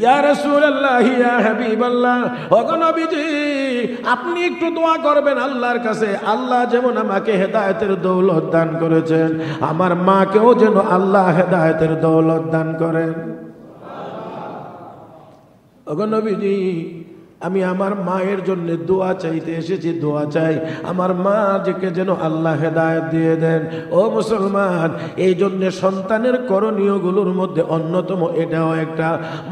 ইয়া রাসূলুল্লাহ, ইয়া হাবিবাল্লাহ, ওগো নবীজি আপনি একটু দোয়া করবেন আল্লাহর কাছে, আল্লাহ যেমন আমাকে হেদায়েতের দৌলত দান করেছেন, আমার মাকেও যেন আল্লাহ হেদায়েতের দৌলত দান করেন। ওগো নবীজি আমি আমার মায়ের জন্য দোয়া চাইতে এসেছি, দোয়া চাই আমার মাকে যেন আল্লাহ হেদায়েত দিয়ে দেন। ও মুসলমান, এই জন্য সন্তানের করণীয়গুলোর মধ্যে অন্যতম এটাও একটা,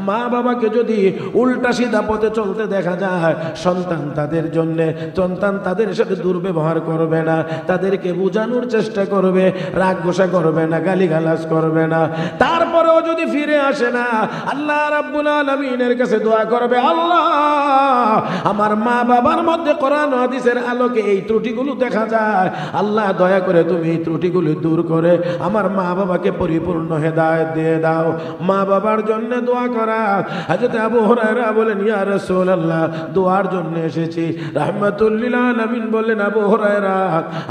মা বাবাকে যদি উল্টা সিধা পথে চলতে দেখা যায়, সন্তান তাদের সাথে দুর্ব্যবহার করবে না, তাদেরকে বোঝানোর চেষ্টা করবে, রাগ গোসা করবে না, গালিগালাজ করবে না, তারপরেও যদি ফিরে আসে না, আল্লাহ রাব্বুল আলামিনের কাছে দোয়া করবে, আল্লাহ আমার মা বাবার মধ্যে কোরআন হাদিসের আলোকে এই ত্রুটিগুলো দেখা যায়, আল্লাহ দয়া করে তুমি এই ত্রুটিগুলো দূর করে আমার মা বাবাকে পরিপূর্ণ হেদায়েত দিয়ে দাও। মা বাবার জন্য দোয়া করা। হযরত আবু হুরায়রা বলেন, ইয়া রাসূলুল্লাহ দোয়ার জন্য এসেছি। রাহমাতুল লিল আলামিন বললেন, আবু হুরায়রা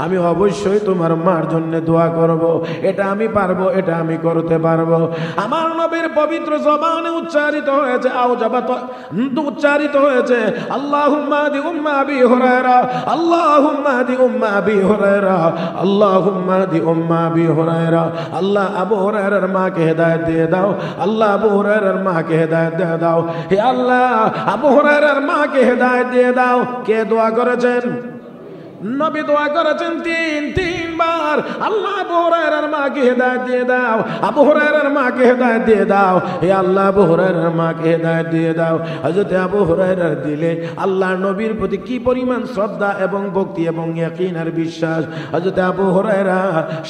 আমি অবশ্যই তোমার মার জন্য দোয়া করব, এটা আমি পারবো, এটা আমি করতে পারবো। আমার নবীর পবিত্র জবানে উচ্চারিত হয়েছে, উচ্চারিত হয়েছে, আল্লাহুম্মা আদি উম্মা আবি হুরায়রা, আল্লাহুম্মা আদি উম্মা আবি হুরায়রা, আল্লাহুম্মা আদি উম্মা আবি হুরায়রা। আল্লাহ আবু হুরায়রার মাকে হেদায়েত দিয়ে দাও, আল্লাহ আবু হুরায়রার মাকে হেদায়েত দিয়ে দাও, হে আল্লাহ আবু হুরায়রার মাকে হেদায়েত দিয়ে দাও। কে দোয়া করেছেন? নবী দোয়া করেছেন তিনবার, আল্লাহ আবু হুরায়রার মাকে হেদায়েত দিয়ে দাও, আবু হুরায়রার মাকে হেদায়েত দিয়ে দাও, হে আল্লাহ আবু হুরায়রার মাকে হেদায়েত দিয়ে দাও। হযরত আবু হুরায়রার দিলে আল্লাহর নবীর প্রতি কি পরিমাণ শ্রদ্ধা এবং ভক্তি এবং ইয়াকিন আর বিশ্বাস। হযরত আবু হুরায়রা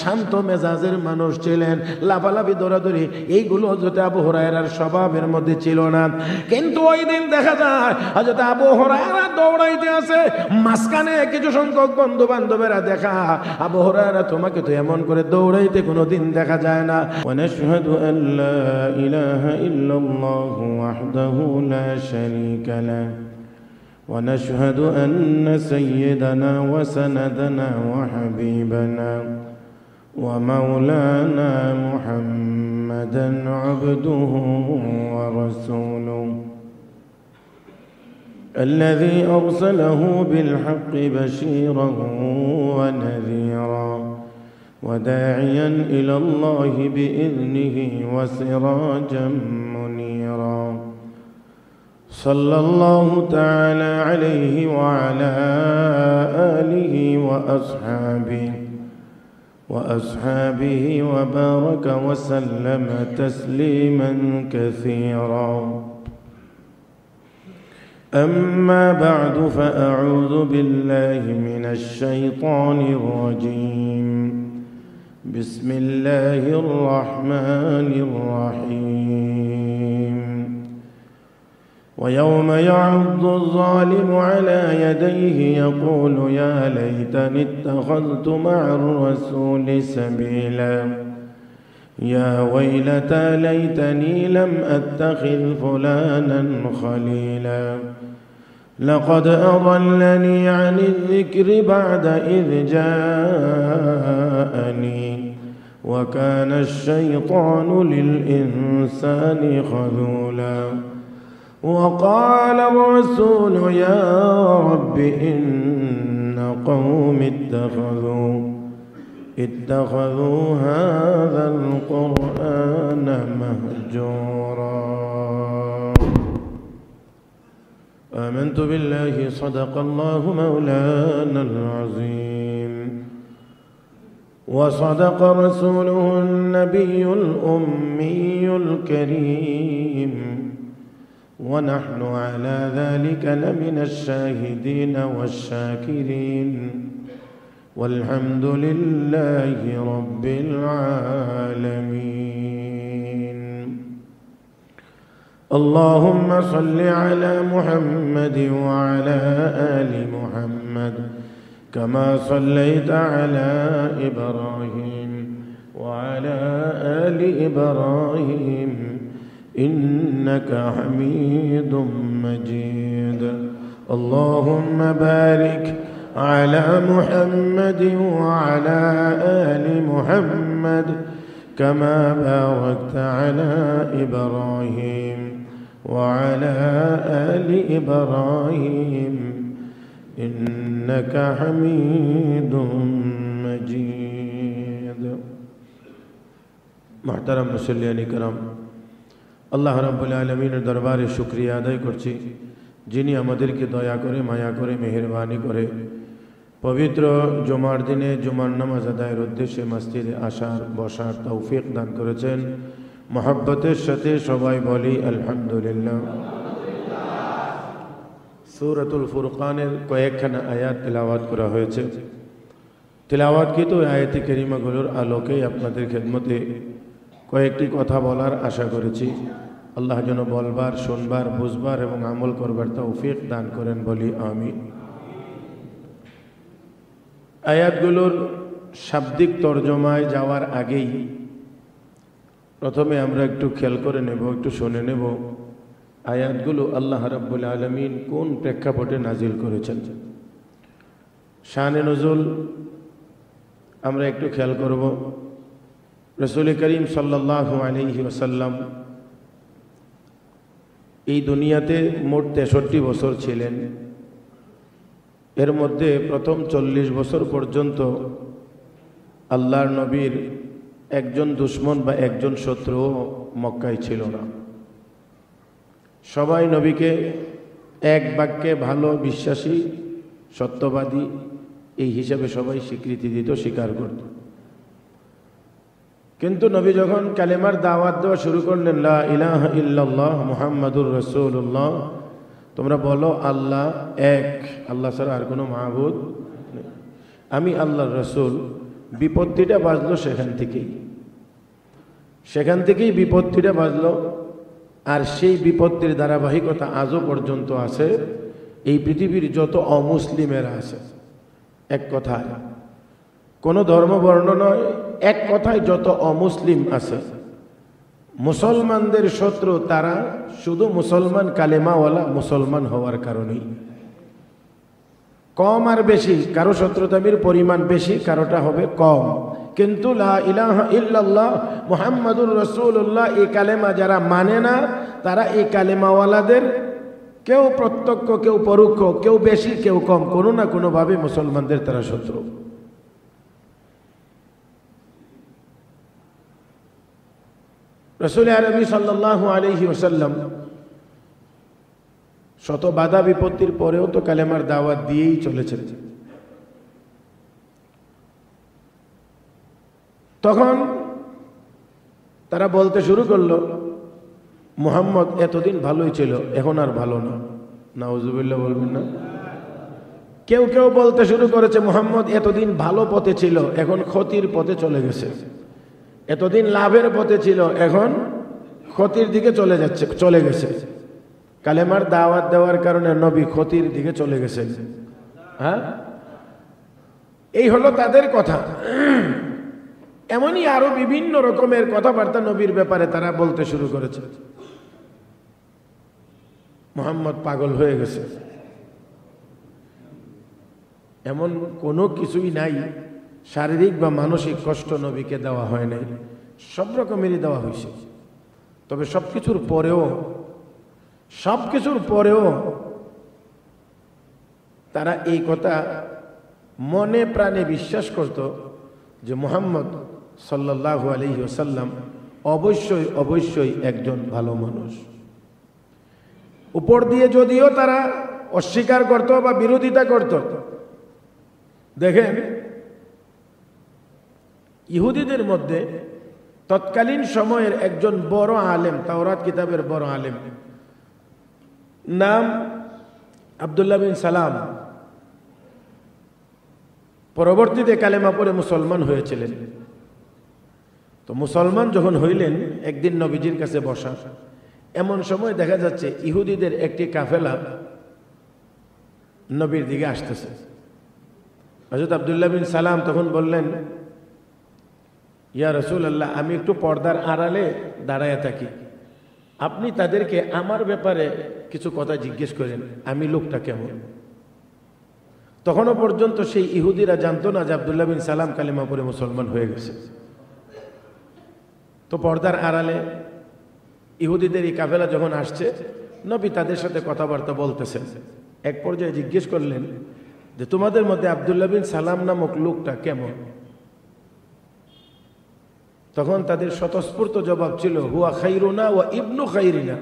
শান্ত মেজাজের মানুষ ছিলেন, লাফালাফি দৌড়াদৌড়ি এইগুলো হযরত আবু হুরায়রার স্বভাবের মধ্যে ছিল না। কিন্তু ওই দিন দেখা যায় হযরত আবু হুরায়রা দৌড়াইতে আছে, মাঝখানে কিছু সংখ্যক বন্ধু বান্ধবেরা দেখা, আবু হুরায়রা তোমাকে তো এমন করে দৌড়াইতে কোনোদিন দেখা যায় না। ওয়া নাশহাদু আন লা ইলাহা ইল্লাল্লাহু ওয়াহদাহু লা শারীকা লাহু ওয়া নাশহাদু আন্না সাইয়্যিদানা ওয়া সানাদানা ওয়া হাবিবানা ওয়া মাওলানা মুহাম্মাদান আবদুহু ওয়া রাসূলুহু الذي أرسله بالحق بشيرا ونذيرا وداعيا إلى الله بإذنه وسراجا منيرا صلى الله تعالى عليه وعلى آله وأصحابه وبارك وسلم تسليما كثيرا. أما بعد فأعوذ بالله من الشيطان الرجيم. بسم الله الرحمن الرحيم. ويوم يعض الظالم على يديه يقول يا ليتني اتخذت مع الرسول سبيلا يا ويلتى ليتني لم أتخذ فلانا خليلا لقد أضلني عن الذكر بعد إذ جاءني وكان الشيطان للإنسان خذولا وقال الرسول يا رب إن قوم اتخذوا هذا القرآن مهجورا. آمنت بالله صدق الله مولانا العظيم وصدق رسوله النبي الأمي الكريم ونحن على ذلك لمن الشاهدين والشاكرين والحمد لله رب العالمين. اللهم صل على محمد وعلى آل محمد كما صليت على إبراهيم وعلى آل إبراهيم إنك حميد مجيد. اللهم بارك على محمد وعلى آل محمد كما باركت على إبراهيم وعلى آل إبراهيم إنك حميد مجيد محترم মুসল্লিয়ান کرام আল্লাহ রাব্বুল আলামিনের দরবারে শুকরিয়া আদায় করছি যিনি আমাদেরকে দয়া করে মায়া করে মেহেরবানি করে পবিত্র জুমার দিনে জুমার নামাজ আদায়ের উদ্দেশ্যে মসজিদে আসার বসার তৌফিক দান করেছেন মহব্বতের সাথে সবাই বলি আলহামদুলিল্লাহ সূরাতুল ফুরকানের কয়েকখানা আয়াত তেলাওয়াত করা হয়েছে তেলাওয়াতকৃত আয়াতে কারিমাগুলোর আলোকে আপনাদের খেদমতে কয়েকটি কথা বলার আশা করেছি আল্লাহ যেন বলবার শুনবার বুঝবার এবং আমল করবার তৌফিক দান করেন বলি আমিন আয়াতগুলোর শাব্দিক তর্জমায় যাওয়ার আগেই প্রথমে আমরা একটু খেয়াল করে নেব একটু শুনে নেব আয়াতগুলো আল্লাহ রাব্বুল আলামিন কোন প্রেক্ষাপটে নাজিল করেছেন শানে নুজুল আমরা একটু খেয়াল করব রাসূল করিম সাল্লাল্লাহু আলাইহি ওয়াসাল্লাম এই দুনিয়াতে মোট 63 বছর ছিলেন এর মধ্যে প্রথম 40 বছর পর্যন্ত আল্লাহর নবীর একজন দুশমন বা একজন শত্রু মক্কায় ছিল না সবাই নবীকে এক বাক্যে ভালো বিশ্বাসী সত্যবাদী এই হিসাবে সবাই স্বীকৃতি দিত স্বীকার করত কিন্তু নবী যখন কালেমার দাওয়াত দেওয়া শুরু করলেন লা ইলাহা ইল্লাল্লাহ মুহাম্মাদুর রাসূলুল্লাহ তোমরা বলো আল্লাহ এক আল্লাহ ছাড়া আর কোনো মাবুদ নেই আমি আল্লাহর রাসূল বিপত্তিটা বাজলো সেখান থেকেই বিপত্তিটা বাজলো আর সেই বিপত্তির ধারাবাহিকতা আজও পর্যন্ত আছে এই পৃথিবীর যত অমুসলিমেরা আছে এক কথায় কোনো ধর্মবর্ণ নয় এক কথায় যত অমুসলিম আছে মুসলমানদের শত্রু তারা শুধু মুসলমান কালেমাওয়ালা মুসলমান হওয়ার কারণেই কম আর বেশি কারো শত্রুতামির পরিমাণ বেশি কারোটা হবে কম কিন্তু লা ইলাহা ইল্লাল্লাহ মুহাম্মাদুর রাসূলুল্লাহ এই কালেমা যারা মানে না তারা এই কালেমাওয়ালাদের কেউ প্রত্যক্ষ কেউ পরোক্ষ কেউ বেশি কেউ কম কোনো না কোনোভাবে মুসলমানদের তারা শত্রু রাসূল আরবি সাল্লাল্লাহু আলাইহি ওয়াসাল্লাম শত বাধা বিপত্তির পরেও তো কালেমার দাওয়াত দিয়েই চলেছেন তখন তারা বলতে শুরু করলো মুহাম্মদ এতদিন ভালোই ছিল এখন আর ভালো না নাউজুবিল্লাহ বলবেন না কেউ কেউ বলতে শুরু করেছে মুহাম্মদ এতদিন ভালো পথে ছিল এখন ক্ষতির পথে চলে গেছে এতদিন লাভের পথে ছিল এখন ক্ষতির দিকে চলে গেছে কালেমার দাওয়াত দেওয়ার কারণে নবী ক্ষতির দিকে চলে গেছেন হ্যাঁ এই হলো তাদের কথা এমনই আরো বিভিন্ন রকমের কথাবার্তা নবীর ব্যাপারে তারা বলতে শুরু করেছে মুহাম্মদ পাগল হয়ে গেছে এমন কোনো কিছুই নাই শারীরিক বা মানসিক কষ্ট নবীকে দেওয়া হয় নাই সব রকমেরই দেওয়া হয়েছে তবে সবকিছুর পরেও তারা এই কথা মনে প্রাণে বিশ্বাস করত যে মুহাম্মদ সাল্লাল্লাহু আলাইহি ওয়াসাল্লাম অবশ্যই একজন ভালো মানুষ উপর দিয়ে যদিও তারা অস্বীকার করত বা বিরোধিতা করত দেখেন ইহুদিদের মধ্যে তৎকালীন সময়ের একজন বড় আলেম তাওরাত কিতাবের বড় আলেম নাম আব্দুল্লাহ বিন সালাম পরবর্তীতে কালেমা পড়ে মুসলমান হয়েছিলেন তো মুসলমান যখন হইলেন একদিন নবীজির কাছে বসা এমন সময় দেখা যাচ্ছে ইহুদিদের একটি কাফেলা নবীর দিকে আসতেছে হযরত আব্দুল্লাহ বিন সালাম তখন বললেন ইয়া রাসূলুল্লাহ আমি একটু পর্দার আড়ালে দাঁড়ায় থাকি আপনি তাদেরকে আমার ব্যাপারে কিছু কথা জিজ্ঞেস করেন আমি লোকটা কেমন তখনও পর্যন্ত সেই ইহুদিরা জানতো না যে আব্দুল্লাহ বিন সালাম কালেমা পড়ে মুসলমান হয়ে গেছে তো পর্দার আড়ালে ইহুদিদের এই কাফেলা যখন আসছে নবী তাদের সাথে কথাবার্তা বলতেছেন। এক পর্যায়ে জিজ্ঞেস করলেন যে তোমাদের মধ্যে আব্দুল্লাহ বিন সালাম নামক লোকটা কেমন? তখন তাদের স্বতঃস্ফূর্ত জবাব ছিল, হুয়া খাইরুনা ওয়া ইবনু খাইরিনা,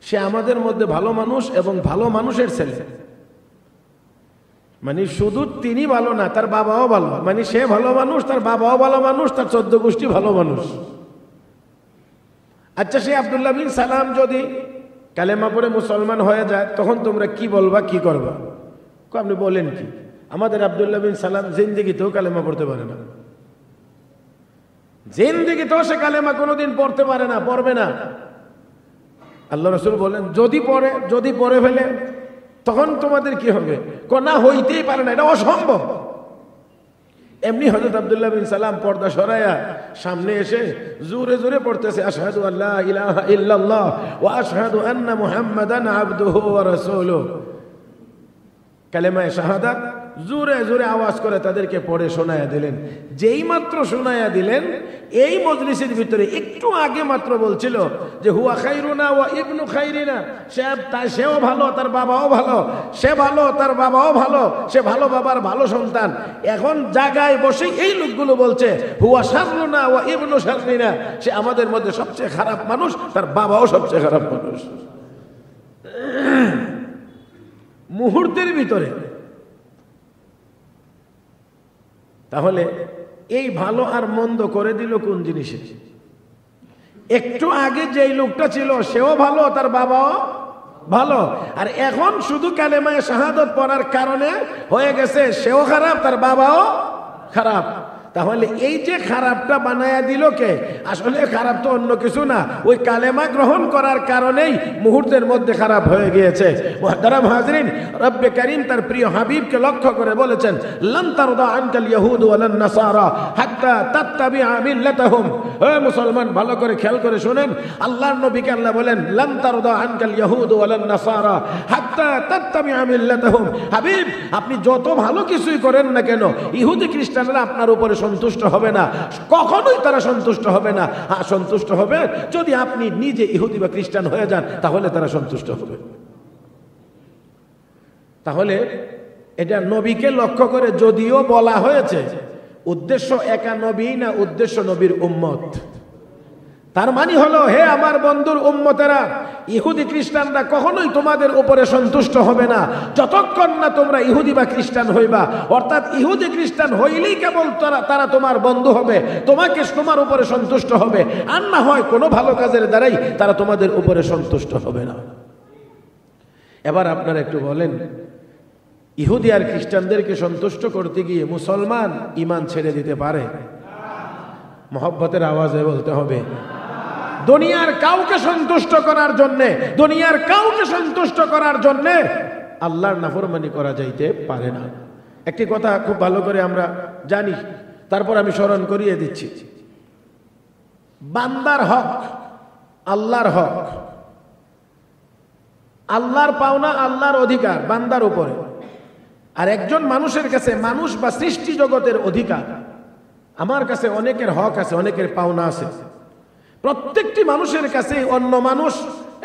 সে আমাদের মধ্যে ভালো মানুষ এবং ভালো মানুষের ছেলে। মানে শুধু তিনি ভালো না, তার বাবাও ভালো। মানে সে ভালো মানুষ, তার বাবাও ভালো মানুষ, তার 14 গোষ্ঠী ভালো মানুষ। আচ্ছা, সে আব্দুল্লাহ বিন সালাম যদি কালেমা পড়ে মুসলমান হয়ে যায়, তখন তোমরা কি বলবা, কি করবা? আপনি বলেন কি? আমাদের আব্দুল্লাহ বিন সালাম জিন্দেগিতেও কালেমা পড়তে পারে না, জিন্দেগিতেও সে কালেমা কোনোদিন পড়তে পারে না, পড়বে না। আল্লাহ রাসূল বলেন, যদি পড়ে ফেলে তখন তোমাদের কি হবে? না, হইতেই পারে না, এটা অসম্ভব। এমনি হযরত আব্দুল্লাহ বিন সালাম পর্দা সরায়া সামনে এসে জোরে জোরে পড়তেছে, আশহাদু আল্লা ইলাহা ইল্লাল্লাহ ওয়া আশহাদু আন্না মুহাম্মাদান আবদুহু ওয়া রাসূলুহু। কালেমায়ে শাহাদাত জোরে জোরে আওয়াজ করে তাদেরকে পড়ে শোনায়া দিলেন। যেই মাত্র শোনায়া দিলেন, এই মজলিসের ভিতরে একটু আগে মাত্র বলছিল যে হুয়া খাইরুনা ওয়া ইবনু খাইরিনা, সেও ভালো, তার বাবাও ভালো, সে ভালো, তার বাবাও ভালো, সে ভালো বাবার ভালো সন্তান। এখন জায়গায় বসে এই লোকগুলো বলছে হুয়া শাররুনা ওয়া ইবনু শাররিনা, সে আমাদের মধ্যে সবচেয়ে খারাপ মানুষ, তার বাবাও সবচেয়ে খারাপ মানুষ। মুহূর্তের ভিতরে। তাহলে এই ভালো আর মন্দ করে দিল কোন জিনিসে? একটু আগে যেই লোকটা ছিল সেও ভালো, তার বাবাও ভালো, আর এখন শুধু কালেমায়ে শাহাদাত পড়ার কারণে হয়ে গেছে সেও খারাপ, তার বাবাও খারাপ। তাহলে এই যে খারাপটা বানায়া দিল কে? আসলে খারাপ তো অন্য কিছু না, ওই কালেমা গ্রহণ করার কারণেই মুহূর্তের মধ্যে খারাপ হয়ে গিয়েছে। মুহতারাম হাজরিন, রব্বে কারীম তার প্রিয় হাবিবকে লক্ষ্য করে বলেছেন, লান তারদা আনকাল ইয়াহুদ ওয়ালান নাসারা হাত্তা তাত্তাবিআ মিল্লাতাহুম। হে মুসলমান, ভালো করে খেয়াল করে শুনেন, আল্লাহর নবীকে আল্লাহ বলেন, লান তারদা আনকাল ইয়াহুদ ওয়ালান নাসারা হাত্তা তাত্তাবিআ মিল্লাতাহুম। হাবিব, আপনি যত ভালো কিছুই করেন না কেন, ইহুদি খ্রিস্টানরা আপনার উপরে সন্তুষ্ট হবে না, কখনোই তারা সন্তুষ্ট হবে না। হ্যাঁ, সন্তুষ্ট হবে যদি আপনি নিজে ইহুদি বা খ্রিস্টান হয়ে যান, তাহলে তারা সন্তুষ্ট হবে। তাহলে এটা নবীকে লক্ষ্য করে যদিও বলা হয়েছে, উদ্দেশ্য একা নবী না, উদ্দেশ্য নবীর উম্মত। তার মানে হলো, হে আমার বন্ধুর উম্মতেরা, ইহুদি খ্রিস্টানরা কখনোই তোমাদের উপরে সন্তুষ্ট হবে না যতক্ষণ না তোমরা ইহুদি বা খ্রিস্টান হইবা। অর্থাৎ ইহুদি খ্রিস্টান হইলেই কেবল তারা তোমার বন্ধু হবে, তোমার উপরে সন্তুষ্ট হবে, আর না হয় কোনো ভালো কাজের দ্বারাই তারা তোমাদের উপরে সন্তুষ্ট হবে না। এবার আপনারা একটু বলেন, ইহুদি আর খ্রিস্টানদেরকে সন্তুষ্ট করতে গিয়ে মুসলমান ঈমান ছেড়ে দিতে পারে? মহব্বতের আওয়াজে বলতে হবে। দুনিয়ার কাউকে সন্তুষ্ট করার জন্যে, দুনিয়ার কাউকে সন্তুষ্ট করার জন্যে আল্লাহর নাফরমানি করা যাইতে পারে না। একটি কথা খুব ভালো করে আমরা জানি, তারপর আমি স্মরণ করিয়ে দিচ্ছি। বান্দার হক আল্লাহর হক, আল্লাহর পাওনা, আল্লাহর অধিকার বান্দার উপরে। আর একজন মানুষের কাছে, মানুষ বা সৃষ্টি জগতের অধিকার, আমার কাছে অনেকের হক আছে, অনেকের পাওনা আছে। প্রত্যেকটি মানুষের কাছে অন্য মানুষ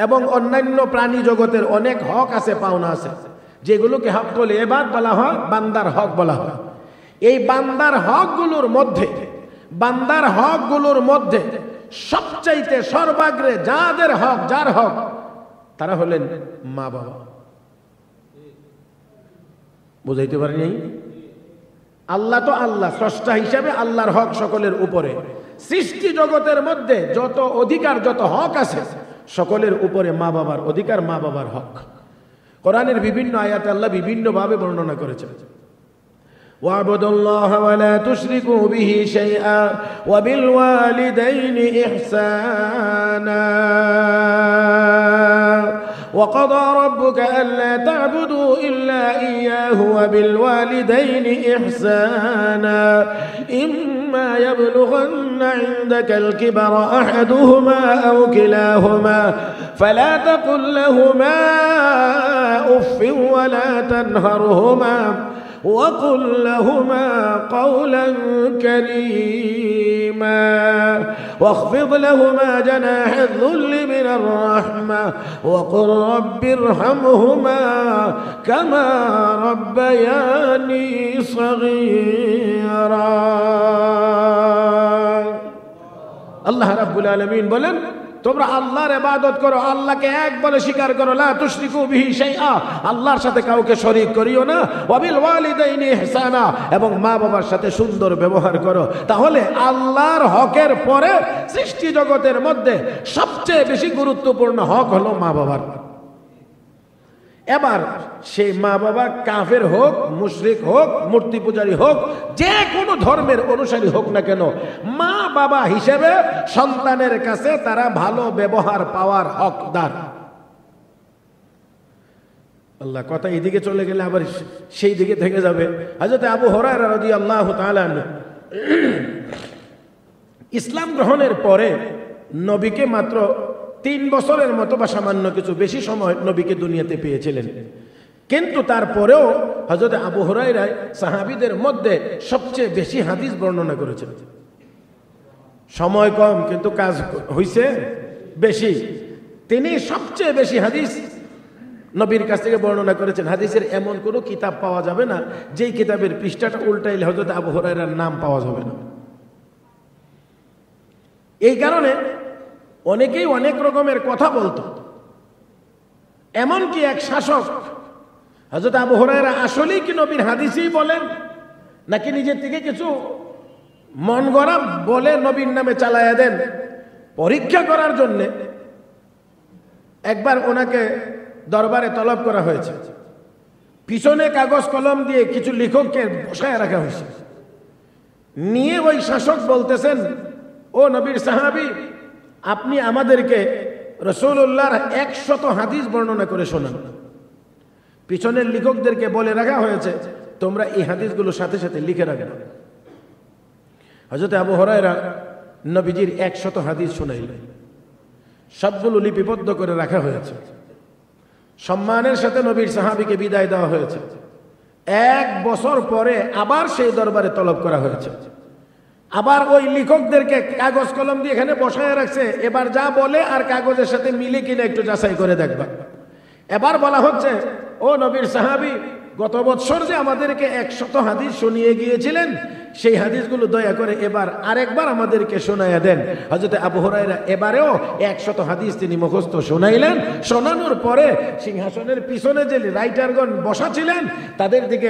এবং অন্যান্য প্রাণী জগতের অনেক হক আছে, পাওনা আছে, যেগুলোকে হকুল ইবাদ বলা হয়, বান্দার হক বলা হয়। এই বান্দার হকগুলোর মধ্যে সবচাইতে সর্বাগ্রে যার হক তারা হলেন মা বাবা। বুঝাইতে পারিনি? আল্লাহ তো আল্লাহ, স্রষ্টা হিসাবে আল্লাহর হক সকলের উপরে। সৃষ্টি জগতের মধ্যে যত অধিকার, যত হক আছে, সকলের উপরে মা বাবার অধিকার, মা বাবার হক। কোরআনের বিভিন্ন আয়াতে আল্লাহ বিভিন্ন ভাবে বর্ণনা করেছেন। ওয়াবুদুল্লাহ ওয়া লা তুশরিকু বিহি শাইআ ওয়া বিল ওয়ালিদাইনি ইহসানা وقضى ربك ألا تعبدوا إلا إياه وبالوالدين إحسانا إما يبلغن عندك الكبر أحدهما أو كلاهما فلا تقل لهما أف ولا تنهرهما وقل لهما قولا كريما واخفض لهما جناح الذل من الرحمة وقل رب ارحمهما كما ربياني صغيرا আল্লাহ রাব্বুল আলামিন বলেন, তোমরা আল্লাহর ইবাদত করো, আল্লাহকে এক বলে স্বীকার করো, লা তুশরিকু বিহি শাইআ, আল্লাহর সাথে কাউকে শরীক করিও না, ওয়া বিল ওয়ালিদাইনি ইহসানা, এবং মা বাবার সাথে সুন্দর ব্যবহার করো। তাহলে আল্লাহর হকের পরে সৃষ্টি জগতের মধ্যে সবচেয়ে বেশি গুরুত্বপূর্ণ হক হলো মা বাবার। এবার সেই মা বাবা কাফের হোক, মুশরিক হোক, মূর্তি পূজারী হোক, যে কোনো ধর্মের অনুসারী হোক না কেন, মা বাবা হিসেবে সন্তানের কাছে তারা ভালো ব্যবহার পাওয়ার হকদার। আল্লাহ কথা এইদিকে চলে গেলে আবার সেই দিকে থেকে যাবে। হযরত আবু হুরায়রা রাদিয়াল্লাহু তাআলা ইসলাম গ্রহণের পরে নবীকে মাত্র 3 বছরের মতো বা সামান্য কিছু বেশি সময় নবীকে দুনিয়াতে পেয়েছিলেন, কিন্তু তারপরেও হযরত আবু হুরায়রা সাহাবীদের মধ্যে সবচেয়ে বেশি হাদিস বর্ণনা করেছেন। সময় কম কিন্তু কাজ হইছে বেশি। তিনি সবচেয়ে বেশি হাদিস নবীর কাছ থেকে বর্ণনা করেছেন। হাদিসের এমন কোনো কিতাব পাওয়া যাবে না যেই কিতাবের পৃষ্ঠাটা উল্টাইলে হযরত আবু হুরায়রার নাম পাওয়া যাবে না। এই কারণে অনেকেই অনেক রকমের কথা বলতো। এমনকি এক শাসক হযরত আবু হুরায়রা আসলেই কি নবীর হাদিসই বলেন নাকি নিজের থেকে কিছু মন গড়া বলে নবীর নামে চালায়া দেন, পরীক্ষা করার জন্য একবার ওনাকে দরবারে তলব করা হয়েছে। পিছনে কাগজ কলম দিয়ে কিছু লেখককে বসায় রাখা হয়েছে। নিয়ে ওই শাসক বলতেছেন, ও নবীর সাহাবী, আপনি আমাদেরকে রাসূলুল্লাহর 100 হাদিস বর্ণনা করে শোনান। পিছনের লেখকদেরকে বলে রাখা হয়েছে, তোমরা এই হাদিসগুলো সাথে সাথে লিখে রাখবে। হযরত আবু হুরায়রা নবীজির 100 হাদিস শোনাইলেন, সবগুলো লিপিবদ্ধ করে রাখা হয়েছে। সম্মানের সাথে নবীর সাহাবীকে বিদায় দেওয়া হয়েছে। 1 বছর পরে আবার সেই দরবারে তলব করা হয়েছে। আবার ওই লেখকদেরকে কাগজ কলম দিয়ে এখানে বসায় রাখছে, এবার যা বলে আর কাগজের সাথে মিলে কিনা একটু যাচাই করে দেখবা। এবার বলা হচ্ছে, ও নবীর সাহাবী, গত বছর যে আমাদেরকে 100 হাদিস শুনিয়ে গিয়েছিলেন, সেই হাদিসগুলো দয়া করে এবার আরেকবার আমাদেরকে শোনাইয়া দেন। হযরত আবু হুরায়রা এবারেও 100 হাদিস তিনি মুখস্থ শোনাইলেন। শোনানোর পরে সিংহাসনের পিছনে যে রাইটারগণ বসা ছিলেন তাদের দিকে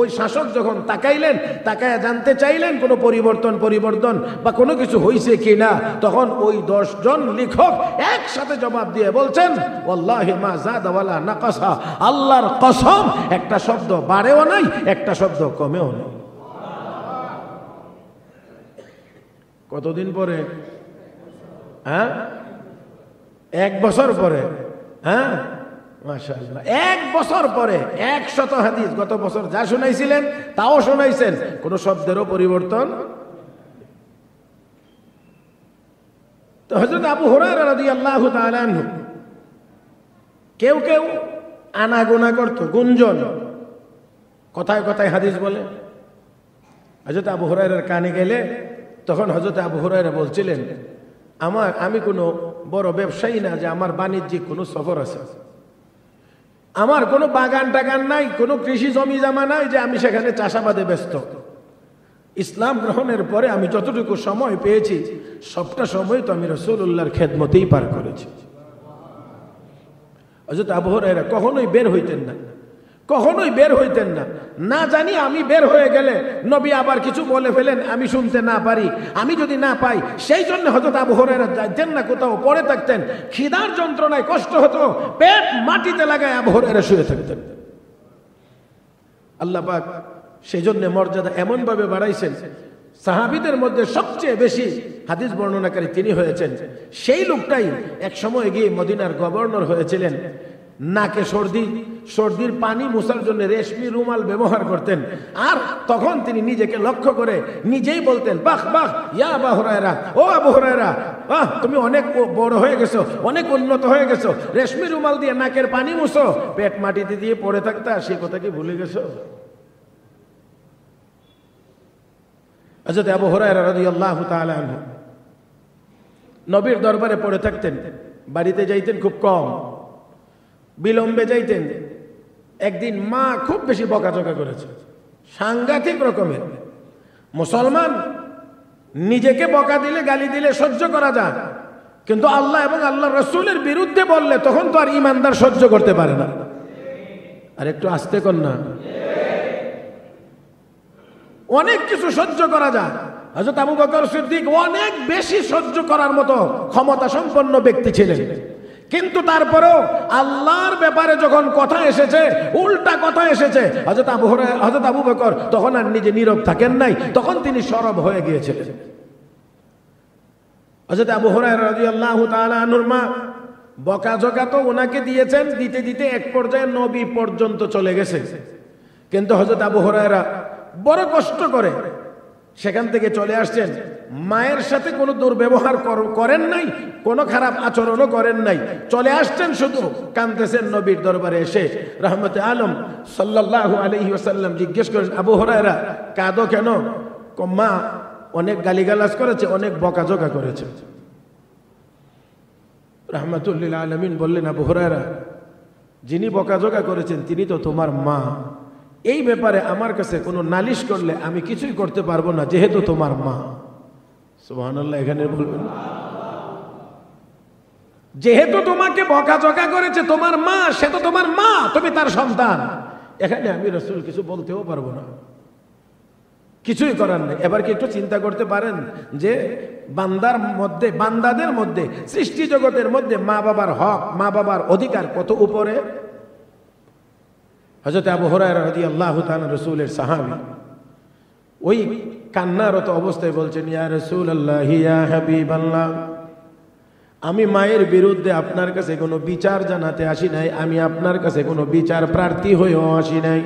ওই শাসক যখন তাকাইলেন, তাকায়া জানতে চাইলেন কোনো পরিবর্তন বা কোনো কিছু হয়েছে কিনা, তখন ওই 10 জন লেখক একসাথে জবাব দিয়ে বলছেন, ওয়াল্লাহি মা যাদা ওয়ালা নাকাসা, আল্লাহর কসম, একটা শব্দ বাড়েও নাই, একটা শব্দ কমেও নাই। কতদিন পরে? 1 বছর পরে। মাশাআল্লাহ, 1 বছর পরে 100 হাদিস। গত বছর যা শোনাইছিলেন তাও শোনাইছেন, কোনো শব্দেরও পরিবর্তন। তো হযরত আবু হুরায়রা রাদিয়াল্লাহু তাআলা আনহু কেউ কেউ আনাগোনা করতো, গুঞ্জন, কথায় কথায় হাদিস বলে। হযরত আবু হুরায়রার কানে গেলে তখন হযরত আবু হুরায়রা বলছিলেন, আমি কোনো বড় ব্যবসায়ী না যে আমার বাণিজ্যিক কোনো সফর আছে, আমার কোনো বাগান টাগান নাই, কোনো কৃষি জমি জমা নাই যে আমি সেখানে চাষাবাদে ব্যস্ত। ইসলাম গ্রহণের পরে আমি যতটুকু সময় পেয়েছি সবটা সময় তো আমি রাসূলুল্লাহর খেদমতেই পার করেছি। হযরত আবু হুরায়রা কখনোই বের হইতেন না, কখনোই বের হইতেন না। না জানি আমি বের হয়ে গেলে নবী আবার কিছু বলে ফেলেন, আমি শুনতে না পারি, আমি যদি না পাই, সেই জন্য হযরত আবু হুরায়রা যাইতেন না, কোথাও পড়ে থাকতেন। খিদার যন্ত্রণায় কষ্ট হতো, পেট মাটিতে লাগায় আবু হুরায়রা শুয়ে থাকতেন। আল্লাহ পাক সেই জন্য মর্যাদা এমন ভাবে বাড়াইছেন, সাহাবীদের মধ্যে সবচেয়ে বেশি হাদিস বর্ণনাকারী তিনি হয়েছেন। সেই লোকটাই এক সময় গিয়ে মদিনার গভর্নর হয়েছিলেন। নাকে সর্দির পানি মুছার জন্য রেশমি রুমাল ব্যবহার করতেন। আর তখন তিনি নিজেকে লক্ষ্য করে নিজেই বলতেন, বাহ বাহ ইয়া আবু হুরায়রা, ও আবু হুরায়রা, বাহ তুমি অনেক বড় হয়ে গেছো, অনেক উন্নত হয়ে গেছো, রেশমি রুমাল দিয়ে নাকের পানি মুছো, পেট মাটিতে দিয়ে পড়ে থাকতা, সে কথা কি ভুলে গেছো? হযরত আবু হুরায়রা রাদিয়াল্লাহু তাআলা আনহু নবীর দরবারে পড়ে থাকতেন, বাড়িতে যাইতেন খুব কম, বিলম্বে যাইতেন। একদিন মা খুব বেশি বকাঝকা করেছে, সাংঘাতিক রকমের। মুসলমান নিজেকে বকা দিলে, গালি দিলে সহ্য করা যায়, কিন্তু আল্লাহ এবং আল্লাহ রসুলের বিরুদ্ধে বললে তখন তো আর ইমানদার সহ্য করতে পারে না। আর একটু আস্তে কর না। অনেক কিছু সহ্য করা যায়। হযরত আবু বকর সিদ্দিক অনেক বেশি সহ্য করার মতো ক্ষমতা সম্পন্ন ব্যক্তি ছিলেন, কিন্তু তারপরেও আল্লাহর ব্যাপারে যখন কথা এসেছে, উল্টা কথা এসেছে, হযরত আবু বকর তখন আর নিজে নীরব থাকেন নাই, তখন তিনি সরব হয়ে গিয়েছিলেন। হযরত আবু হুরায়রা রাদিয়াল্লাহু তাআলা আনহুর মা বকাঝকা তো ওনাকে দিয়েছেন, দিতে দিতে এক পর্যায়ে নবী পর্যন্ত চলে গেছে। কিন্তু হযরত আবু হুরায়রা বড় কষ্ট করে সেখান থেকে চলে আসছেন। মায়ের সাথে কোনো দুর্ব্যবহার করেন নাই, কোনো খারাপ আচরণও করেন নাই, চলে আসছেন, শুধু কাঁদতেছেন। নবীর দরবারে এসে রাহমাতে আলম সাল্লাল্লাহু আলাইহি ওয়াসাল্লাম জিজ্ঞেস করেন, আবু হুরায়রা কাঁদো কেন? মা অনেক গালিগালাজ করেছে, অনেক বকাঝকা করেছে। রাহমাতুল লিল আলামিন বললেন, আবু হুরায়রা যিনি বকাঝকা করেছেন তিনি তো তোমার মা, এই ব্যাপারে আমার কাছে কোনো নালিশ করলে আমি কিছুই করতে পারবো না, যেহেতু তোমার মা। সুবহানাল্লাহ, এখানে বলবেন যেহেতু তোমাকে বকাঝকা করেছে তোমার মা, সে তো তোমার মা, তুমি তার সন্তান, এখানে আমি রাসূল কিছু বলতেও পারবো না, কিছুই করার নেই। এবার কি একটু চিন্তা করতে পারেন যে বান্দাদের মধ্যে, সৃষ্টি জগতের মধ্যে মা বাবার হক, মা বাবার অধিকার কত উপরে। হযরত আবু হুরায়রা রাদিয়াল্লাহু তাআলা রাসূলের সাহাবী, ওই কান্নারত অবস্থায় বলছেন, ইয়া রাসূলুল্লাহ, ইয়া হাবিবাল্লাহ, আমি মায়ের বিরুদ্ধে আপনার কাছে কোনো বিচার জানাতে আসি নাই, আমি আপনার কাছে কোনো বিচার প্রার্থী হয়েও আসি নাই।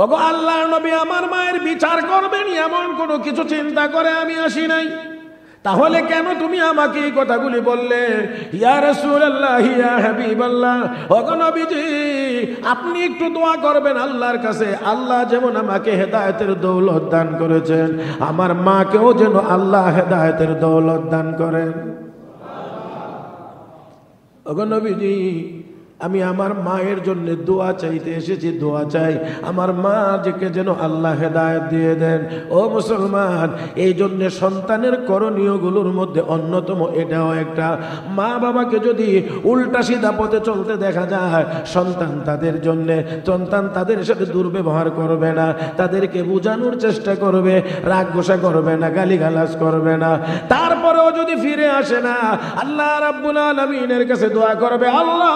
ওগো আল্লাহর নবী, আমার মায়ের বিচার করবেন এমন কোনো কিছু চিন্তা করে আমি আসি নাই, তাহলে কেন তুমি আমাকে এই কথাগুলি বললে? ইয়া রাসূলুল্লাহ, ইয়া হাবিবাল্লাহ, ওগো নবীজি, আপনি একটু দোয়া করবেন আল্লাহর কাছে, আল্লাহ যেমন আমাকে হেদায়েতের দৌলত দান করেছেন, আমার মাকেও যেন আল্লাহ হেদায়েতের দৌলত দান করেন। ওগো নবীজি, আমি আমার মায়ের জন্য দোয়া চাইতে এসেছি, দোয়া চাই আমার মাকে যেন আল্লাহ হেদায়েত দিয়ে দেন। ও মুসলমান, এই জন্য সন্তানের করণীয়গুলোর মধ্যে অন্যতম এটাও একটা, মা বাবাকে যদি উল্টা সিধা পথে চলতে দেখা যায়, সন্তান তাদের সাথে দুর্ব্যবহার করবে না, তাদেরকে বোঝানোর চেষ্টা করবে, রাগ গোসা করবে না, গালিগালাজ করবে না, তারপরেও যদি ফিরে আসে না, আল্লাহ রাব্বুল আলামিনের কাছে দোয়া করবে, আল্লাহ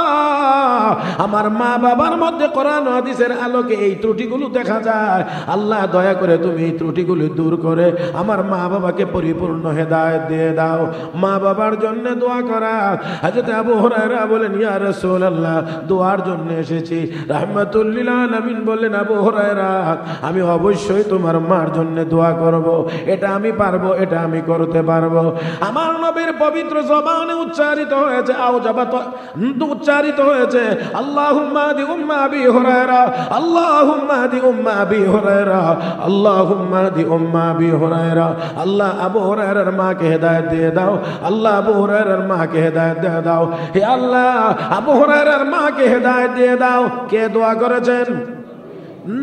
আমার মা বাবার মধ্যে কোরআন হাদিসের আলোকে এই ত্রুটিগুলো দেখা যায়, আল্লাহ দয়া করে তুমি এই ত্রুটিগুলো দূর করে আমার মা বাবাকে পরিপূর্ণ হেদায়েত দিয়ে দাও। মা বাবার জন্য দোয়া করা। হযরত আবু হুরায়রা বলেন, ইয়া রাসূলুল্লাহ, দোয়ার জন্য এসেছি। রাহমাতুল লিল আলামিন বললেন, আবু হুরায়রা, আমি অবশ্যই তোমার মার জন্য দোয়া করব, এটা আমি পারবো, এটা আমি করতে পারবো। আমার নবীর পবিত্র জবানে উচ্চারিত হয়েছে, উচ্চারিত হয়েছে, আল্লাহুম্মা দি উম্মা আবি হুরায়রা, আল্লাহুম্মা দি উম্মা আবি হুরায়রা, আল্লাহুম্মা দি উম্মা আবি হুরায়রা। আল্লাহ আবু হুরায়রার মাকে হেদায়েত দিয়ে দাও, আল্লাহ আবু হুরায়রার মাকে হেদায়েত দিয়ে দাও, হে আল্লাহ আবু হুরায়রার মাকে হেদায়েত দিয়ে দাও। কে দোয়া করেছেন?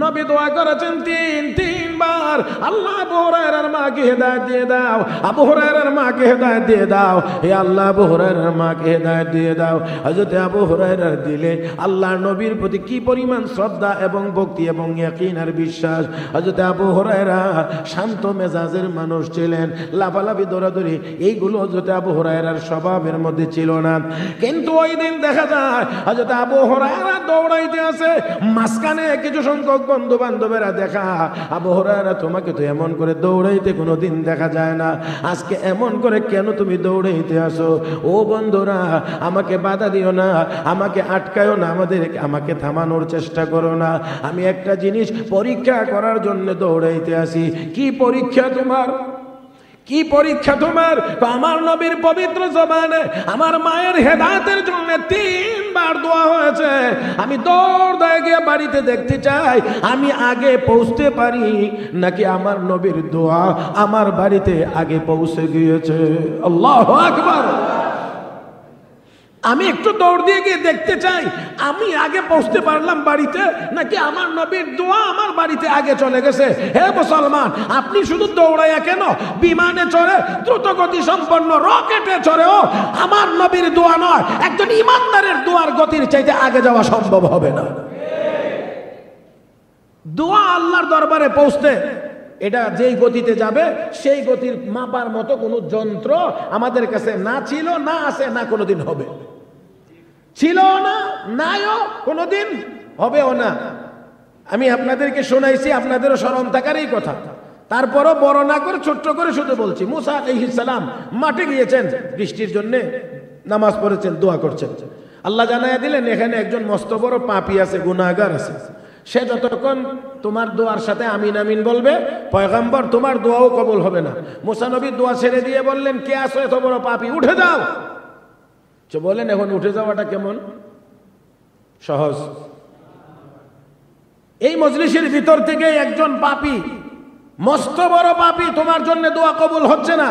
নবী দোয়া করেছেন তিনবার, আল্লাহ আবু হুরায়রার মাকে হেদায়েত দিয়ে দাও, আবু হুরায়রার মাকে হেদায়েত দিয়ে দাও, হে আল্লাহ আবু হুরায়রার মাকে হেদায়েত দিয়ে দাও। হযরত আবু হুরায়রার দিলে আল্লাহর নবীর প্রতি কি পরিমাণ শ্রদ্ধা এবং ভক্তি এবং ইয়াকিন আর বিশ্বাস। হযরত আবু হুরায়রা শান্ত মেজাজের মানুষ ছিলেন, লাফালাফি দৌড়াদৌড়ি এইগুলো হযরত আবু হুরায়রার স্বভাবের মধ্যে ছিল না। কিন্তু ওই দিন দেখা যায় হযরত আবু হুরায়রা দৌড়াইতে আছে, মাঝখানে কিছু সংখ্যক বন্ধু বান্ধবেরা দেখা, আবু হুরায়রা তোমাকে তো এমন করে দৌড়াইতে কোনোদিন দেখা যায় না, আজকে এমন করে কেন তুমি দৌড়াইতে আসো? ও বন্ধুরা, আমাকে বাধা দিও না, আমাকে আটকায়ও না, আমাকে থামানোর চেষ্টা করো না। আমি একটা জিনিস পরীক্ষা করার জন্য দৌড়াইতে আসি। কি পরীক্ষা তোমার? কি পরীক্ষা তোমার? আমার নবীর পবিত্র জবানে আমার মায়ের হেদায়েতের জন্য 3 বার দোয়া হয়েছে, আমি দৌড় দিয়ে গিয়ে বাড়িতে দেখতে চাই আমি আগে পৌঁছতে পারি নাকি আমার নবীর দোয়া আমার বাড়িতে আগে পৌঁছে গিয়েছে। আল্লাহু আকবার। আমি একটু দৌড় দিয়ে গিয়ে দেখতে চাই আমি আগে পৌঁছতে পারলাম বাড়িতে নাকি আমার নবীর দোয়া আমার বাড়িতে আগে চলে গেছে। হে মুসলমান, আপনি শুধু দৌড়াইয়া কেন, বিমানে চড়ে দ্রুত গতি সম্পন্ন রকেটে চড়েও আমার নবীর দোয়া নয়, একজন ইমানদারের দোয়ার গতির চাইতে আগে যাওয়া সম্ভব হবে না। দোয়া আল্লাহর দরবারে পৌঁছতে এটা যেই গতিতে যাবে সেই গতির মাপার মতো কোনো যন্ত্র আমাদের কাছে না ছিল, না আছে, না কোনোদিন হবে। ছিল না, নাইও, কোনোদিন হবেও না। আমি আপনাদেরকে শোনাইছি, আপনাদেরও স্মরণ থাকার এই কথা, তারপরও বড় না করে ছোট্ট করে শুধু বলছি। মুসা আলাইহিস সালাম মাঠে গিয়েছেন, বৃষ্টির জন্য নামাজ পড়েছেন, দোয়া করছেন। আল্লাহ জানাইয়া দিলেন এখানে একজন মস্ত বড় পাপী আছে, গুনাহগার আছে, সে যতক্ষণ তোমার দোয়ার সাথে আমিন আমিন বলবে, পয়গম্বর তোমার দোয়াও কবুল হবে না। মুসা নবী দোয়া ছেড়ে দিয়ে বললেন, কে আছো এত বড় পাপী, উঠে যাও। বলেন এখন উঠে যাওয়াটা কেমন সহজ? এই মজলিসের ভিতর থেকে একজন পাপী, মস্ত বড় পাপী, তোমার জন্য দোয়া কবুল হচ্ছে না,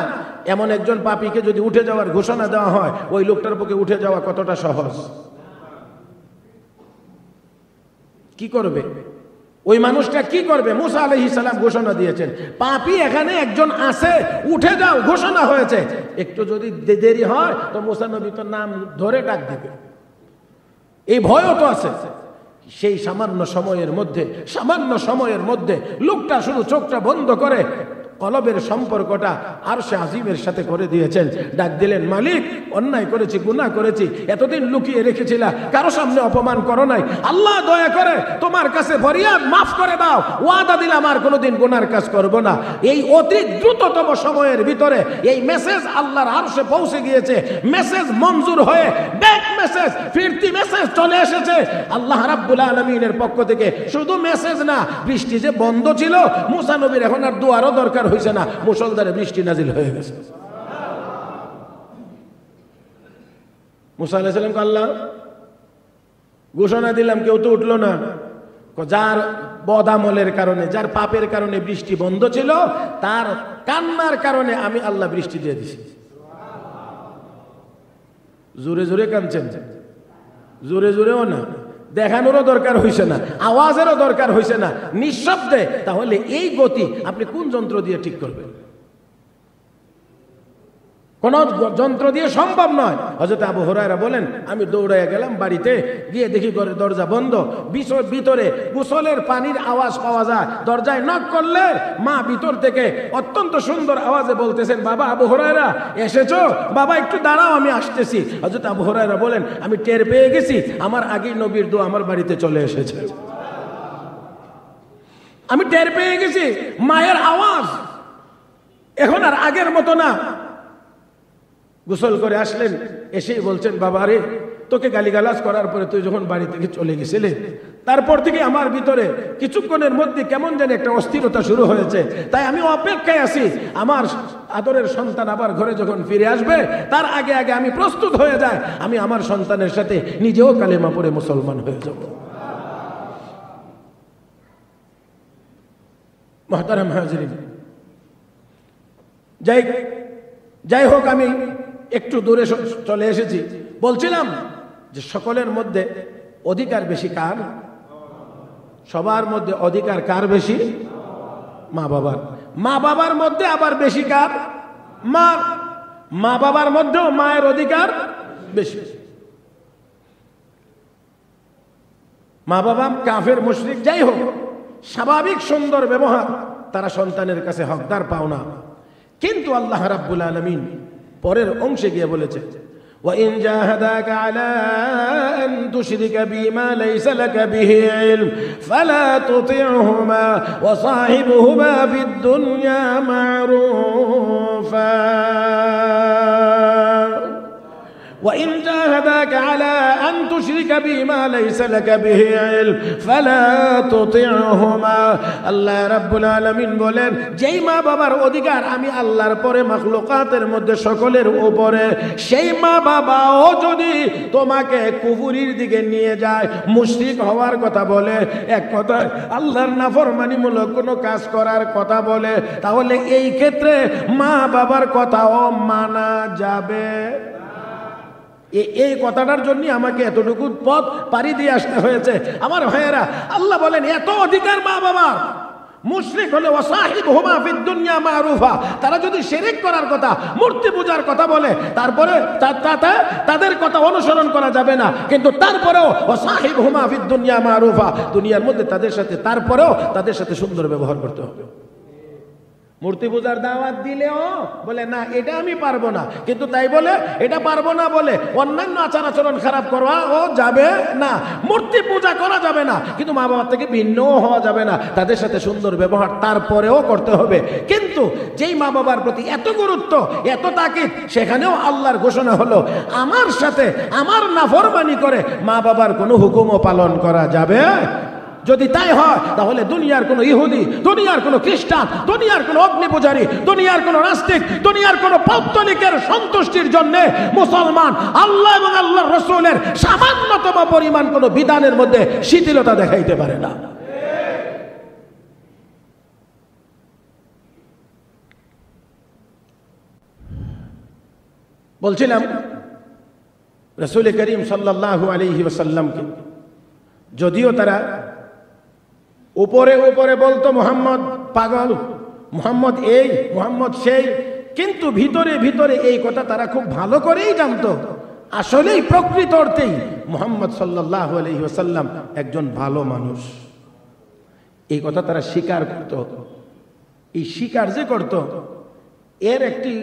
এমন একজন পাপীকে যদি উঠে যাওয়ার ঘোষণা দেওয়া হয়, ওই লোকটার পক্ষে উঠে যাওয়া কতটা সহজ? কি করবে ওই মানুষটা, কি করবে? মুসা আলাইহিস সালাম ঘোষণা দিয়েছেন পাপী এখানে একজন আছে, উঠে যাও, ঘোষণা হয়েছে। একটু যদি দেরি হয় তো মুসা নবী তো নাম ধরে ডাক দিবে, এই ভয়ও তো আছে। সেই সামান্য সময়ের মধ্যে লোকটা শুধু চোখটা বন্ধ করে কলবের সম্পর্কটা আরশে আজিমের সাথে করে দিয়েছেন। ডাক দিলেন, মালিক অন্যায় করেছি, গুনাহ করেছি, এতদিন লুকিয়ে রেখেছিলা, কারো সামনে অপমান করো নাই, আল্লাহ দয়া করে তোমার কাছে ফরিয়াদ, মাফ করে দাও, ওয়াদা দিলাম আর কোনোদিন গুনার কাজ করব না। এই অতি দ্রুততম সময়ের ভিতরে এই মেসেজ আল্লাহর আরশে পৌঁছে গিয়েছে, মেসেজ মঞ্জুর হয়ে ব্যাক মেসেজ, ফিরতি মেসেজ চলে এসেছে আল্লাহ রাব্বুল আলামিনের পক্ষ থেকে। শুধু মেসেজ না, বৃষ্টি যে বন্ধ ছিল, মুসা নবীর এখন আর দুয়ারও দরকার হয়েছে না, মুষলধারে বৃষ্টি নাজিল হয়ে গেছে। মুসা আলাইহিস সালামকে আল্লাহ ঘোষণা দিলাম, কেউ তো উঠলো না। যার বদামলের কারণে, যার পাপের কারণে বৃষ্টি বন্ধ ছিল, তার কান্নার কারণে আমি আল্লাহ বৃষ্টি দিয়ে দিছি। জোরে জোরে কাঁদছেন, জোরে জোরেও না, দেখানোরও দরকার হইছে না, আওয়াজেরও দরকার হইছে না, নিঃশব্দে। তাহলে এই গতি আপনি কোন যন্ত্র দিয়ে ঠিক করবেন? কোন যন্ত্র দিয়ে সম্ভব নয়। হযরত আবু হুরায়রা বলেন, আমি দৌড়াইয়া গেলাম বাড়িতে, গিয়ে দেখি ঘরের দরজা বন্ধ, ভিতরে গোসলের পানির আওয়াজ পাওয়া যায়। দরজায় নক করলে মা ভিতর থেকে অত্যন্ত সুন্দর আওয়াজে বলতেছেন, বাবা আবু হুরায়রা এসেছো? বাবা একটু দাঁড়াও, আমি আসতেছি। হযরত আবু হুরায়রা বলেন, আমি টের পেয়ে গেছি আমার আগেই নবীর দোয়া আমার বাড়িতে চলে এসেছে। আমি টের পেয়ে গেছি মায়ের আওয়াজ এখন আর আগের মতো না। গোসল করে আসলেন, এসেই বলছেন, বাবা রে, তোকে গালিগালাজ করার পরে তুই যখন বাড়ি থেকে চলে গেছিলে, তারপর থেকে আমার ভিতরে কিছুক্ষণের মধ্যে কেমন যেন একটা অস্থিরতা শুরু হয়েছে। তাই আমি অপেক্ষায় আছি আমার আদরের সন্তান আবার ঘরে যখন ফিরে আসবে, তার আগে আগে আমি প্রস্তুত হয়ে যাই, আমি আমার সন্তানের সাথে নিজেও কালেমা পড়ে মুসলমান হয়ে যাব। মুহতারাম হাজিরিন, যাই হোক, আমি একটু দূরে চলে এসেছি। বলছিলাম যে সকলের মধ্যে অধিকার বেশি কার? সবার মধ্যে অধিকার কার বেশি? মা বাবার। মা বাবার মধ্যে আবার বেশি কার? মার। মা বাবার মধ্যেও মায়ের অধিকার বেশি। মা বাবা কাফের মুশরিক যাই হোক, স্বাভাবিক সুন্দর ব্যবহার তারা সন্তানের কাছে হকদার পাওনা। কিন্তু আল্লাহ রাব্বুল আলামিন পরের অংশে গিয়ে বলেছে, وَإِنْ جَاهَدَاكَ عَلَىٰ أَن تُشْرِكَ بِي مَا لَيْسَ لَكَ بِهِ عِلْمٌ فَلَا تُطِعْهُمَا وَصَاحِبْهُمَا فِي الدُّنْيَا مَعْرُوفًا وإن جاهداك على أن تشرك بي ما ليس لك به علم فلا تطعهما আল্লাহ রাব্বুল আলামিন বলেন যেই মা বাবার অধিকার আমি আল্লাহর পরে মাখলুকাতের মধ্যে সকলের উপরে, সেই মা বাবাও যদি তোমাকে কুফরির দিকে নিয়ে যায়, মুশরিক হওয়ার কথা বলে, এক কথায় আল্লাহর নাফরমানিমূলক কোনো কাজ করার কথা বলে, তাহলে এই ক্ষেত্রে মা বাবার কথাও মানা যাবে। এই কথাটার জন্য আমাকে এতটুকু পথ পাড়ি দিয়ে আসতে হয়েছে। আমার ভাইয়েরা, আল্লাহ বলেন এত অধিকার মা বাবার, মুশরিক হলে ওয়াসাহিবহুমা ফিদ দুনিয়া মারুফা, তারা যদি শিরক করার কথা, মূর্তি পূজার কথা বলে, তারপরে তাদের কথা অনুসরণ করা যাবে না, কিন্তু তারপরেও ওয়াসাহিবহুমা ফিদ দুনিয়া মারুফা, দুনিয়ার মধ্যে তাদের সাথে তারপরেও তাদের সাথে সুন্দর ব্যবহার করতে হবে। মূর্তি পূজার দাওয়াত দিলেও বলে না এটা আমি পারবো না, কিন্তু তাই বলে এটা পারবো না বলে অন্যান্য আচার আচরণ খারাপ করাও যাবে না। মূর্তি পূজা করা যাবে না, কিন্তু মা বাবার থেকে ভিন্নও হওয়া যাবে না, তাদের সাথে সুন্দর ব্যবহার তারপরেও করতে হবে। কিন্তু যেই মা বাবার প্রতি এত গুরুত্ব, এত তাকিদ, সেখানেও আল্লাহর ঘোষণা হলো আমার সাথে আমার নাফরমানি করে মা বাবার কোনো হুকুমও পালন করা যাবে। যদি তাই হয় তাহলে দুনিয়ার কোনো ইহুদি, দুনিয়ার কোনো খ্রিস্টান, দুনিয়ার কোনো অগ্নি পূজারী, দুনিয়ার কোনো নাস্তিক, দুনিয়ার কোনো পৌত্তলিকের সন্তুষ্টির জন্য মুসলমান আল্লাহ এবং আল্লাহর রাসূলের সামান্যতম পরিমাণ কোনো বিধানের মধ্যে শিথিলতা দেখাইতে পারে না। বলছিলাম রাসূল করিম সাল্লাল্লাহু আলাইহি ওয়াসাল্লামকে যদিও তারা উপরে উপরে বলতো মুহাম্মদ পাগল, মুহাম্মদ এই, মুহাম্মদ সেই, কিন্তু ভিতরে ভিতরে এই কথা তারা খুব ভালো করেই জানতো আসলেই প্রকৃত অর্থেই মুহাম্মদ সাল্লাল্লাহু আলাইহি ওয়াসাল্লাম একজন ভালো মানুষ। এই কথা তারা স্বীকার করত। এই স্বীকার যে করত, এর একটি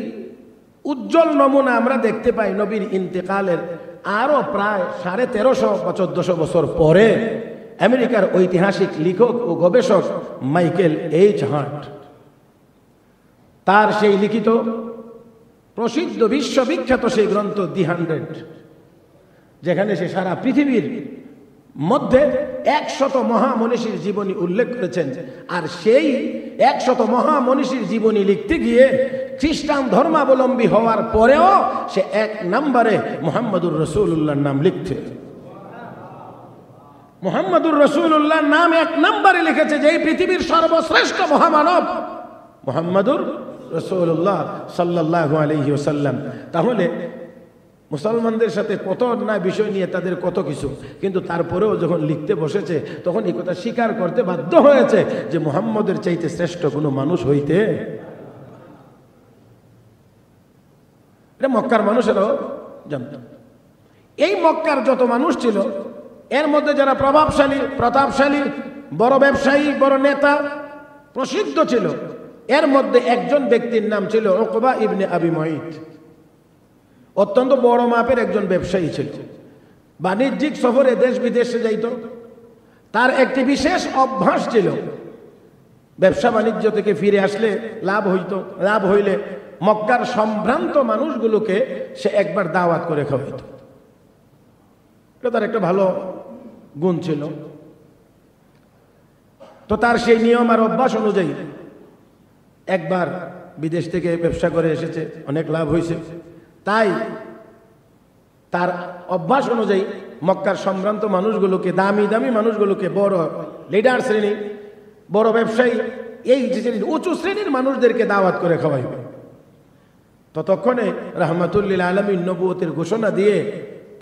উজ্জ্বল নমুনা আমরা দেখতে পাই নবীর ইন্তেকালের আরো প্রায় 1350 বা 1400 বছর পরে আমেরিকার ঐতিহাসিক লেখক ও গবেষক মাইকেল এইচ হার্ট তার সেই লিখিত প্রসিদ্ধ বিশ্ববিখ্যাত সেই গ্রন্থ দি 100, যেখানে সে সারা পৃথিবীর মধ্যে 100 মহামনীষীর জীবনী উল্লেখ করেছেন। আর সেই 100 মহামনীষীর জীবনী লিখতে গিয়ে খ্রিস্টান ধর্মাবলম্বী হওয়ার পরেও সে 1 নম্বরে মুহাম্মদুর রাসূলুল্লাহর নাম লিখছে। মুহাম্মদুর রাসূলুল্লাহর নাম 1 নম্বরে লিখেছে যে এই পৃথিবীর সর্বশ্রেষ্ঠ মহামানব মুহাম্মদুর রাসূলুল্লাহ সাল্লাল্লাহু আলাইহি ওয়াসাল্লাম। তাহলে মুসলমানদের সাথে কত না বিষয় নিয়ে তাদের কত কিছু, কিন্তু তারপরেও যখন লিখতে বসেছে তখন এই কথা স্বীকার করতে বাধ্য হয়েছে যে মুহাম্মদের চাইতে শ্রেষ্ঠ কোনো মানুষ হইতে। এটা মক্কার মানুষেরাও জানত। এই মক্কার যত মানুষ ছিল এর মধ্যে যারা প্রভাবশালী, প্রতাপশালী, বড় ব্যবসায়ী, বড় নেতা, প্রসিদ্ধ ছিল, এর মধ্যে একজন ব্যক্তির নাম ছিল উকবা ইবনে আবি মুঈত। অত্যন্ত বড় মাপের একজন ব্যবসায়ী ছিল, বাণিজ্যিক সফরে দেশ বিদেশে যাইত। তার একটি বিশেষ অভ্যাস ছিল, ব্যবসা বাণিজ্য থেকে ফিরে আসলে লাভ হইলে মক্কার সম্ভ্রান্ত মানুষগুলোকে সে একবার দাওয়াত করে খাওয়াইত। এটা তার একটা ভালো গুণ ছিল। তো তার সেই নিয়ম আর অভ্যাস অনুযায়ী একবার বিদেশ থেকে ব্যবসা করে এসেছে, অনেক লাভ হয়েছে, তাই তার অভ্যাস অনুযায়ী মক্কার সম্ভ্রান্ত মানুষগুলোকে, দামি দামি মানুষগুলোকে, বড় লিডার শ্রেণী, বড় ব্যবসায়ী, এই শ্রেণীর উঁচু শ্রেণীর মানুষদেরকে দাওয়াত করে খাওয়াইবে। ততক্ষণে রাহমাতুল্লিল আলামিন নবুয়তের ঘোষণা দিয়ে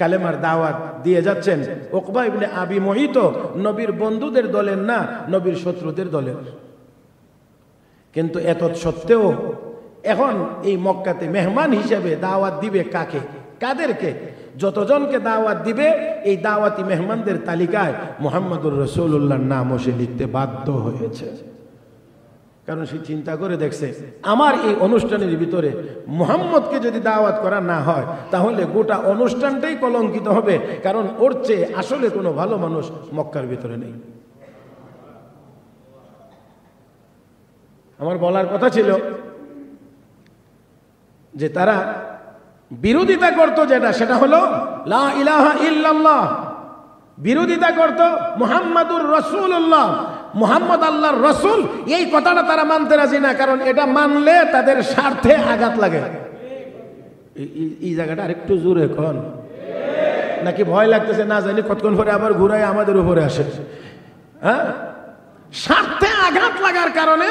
কালেমার দাওয়াত দিয়ে যাচ্ছেন। উকবা ইবনে আবি মুঈত নবীর বন্ধুদের দলের না, নবীর শত্রুদের দলের। কিন্তু এত সত্ত্বেও এখন এই মক্কাতে মেহমান হিসেবে দাওয়াত দিবে কাকে, কাদেরকে? যতজনকে দাওয়াত দিবে এই দাওয়াতি মেহমানদের তালিকায় মুহাম্মদুর রাসূলুল্লাহর নামও সে লিখতে বাধ্য হয়েছে। কারণ সে চিন্তা করে দেখছে আমার এই অনুষ্ঠানের ভিতরে মুহাম্মদকে যদি দাওয়াত করা না হয় তাহলে গোটা অনুষ্ঠানটাই কলঙ্কিত হবে, কারণ ওর চেয়ে আসলে কোনো ভালো মানুষ মক্কার ভিতরে নেই। আমার বলার কথা ছিল যে তারা বিরোধিতা করত যেটা, সেটা হলো লা ইলাহা ইল্লাল্লাহ। বিরোধিতা করত মুহাম্মাদুর রাসূলুল্লাহ, মুহাম্মদ আল্লাহর রাসূল। এই কথাটা তারা মানতে রাজি না, কারণ এটা মানলে তাদের স্বার্থে আঘাত লাগে। এই জায়গাটা আরেকটু জোরে কোন, নাকি ভয় লাগতেছে না জানি কতক্ষণ পরে আবার ঘুরায় আমাদের উপরে আসে? হ্যাঁ, স্বার্থে আঘাত লাগার কারণে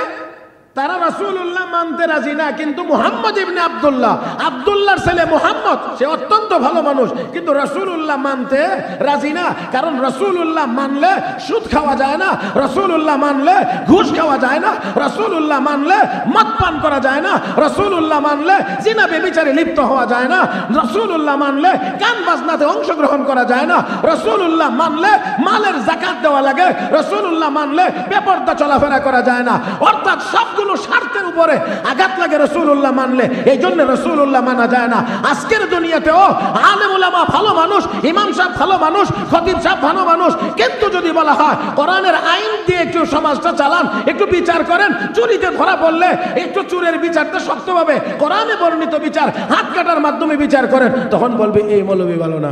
তারা রাসূলুল্লাহ মানতে রাজি না। কিন্তু মুহাম্মদ ইবনে আব্দুল্লাহ, আব্দুল্লাহর ছেলে মুহাম্মদ, সে অত্যন্ত ভালো মানুষ, কিন্তু রাসূলুল্লাহ মানতে রাজি না। কারণ রাসূলুল্লাহ মানলে সুদ খাওয়া যায় না, রাসূলুল্লাহ মানলে ঘুষ খাওয়া যায় না, রাসূলুল্লাহ মানলে মদ পান করা যায় না, রাসূলুল্লাহ মানলে জিনা ব্যভিচারে লিপ্ত হওয়া যায় না, রাসূলুল্লাহ মানলে গান বাজনাতে অংশগ্রহণ করা যায় না, রাসূলুল্লাহ মানলে মালের যাকাত দেওয়া লাগে, রাসূলুল্লাহ মানলে বেপরদা চলাফেরা করা যায় না। অর্থাৎ সবগুলো স্বার্থের উপরে আঘাত লাগে রাসূলুল্লাহ মানলে, এই জন্য রাসূলুল্লাহ মানা যায় না। আজকের দুনিয়াতেও আলেম উলামা ভালো মানুষ, ইমাম সাহেব ভালো মানুষ, খতিব সাহেব ভালো মানুষ, কিন্তু যদি বলা হয় কোরআনের আইন দিয়ে একটু সমাজটা চালান, একটু বিচার করেন, চুরিতে ধরা পড়লে একটু চুরের বিচারটা শক্তভাবে কোরআনে বর্ণিত বিচার, হাত কাটার মাধ্যমে বিচার করেন, তখন বলবে এই মৌলবী ভালো না।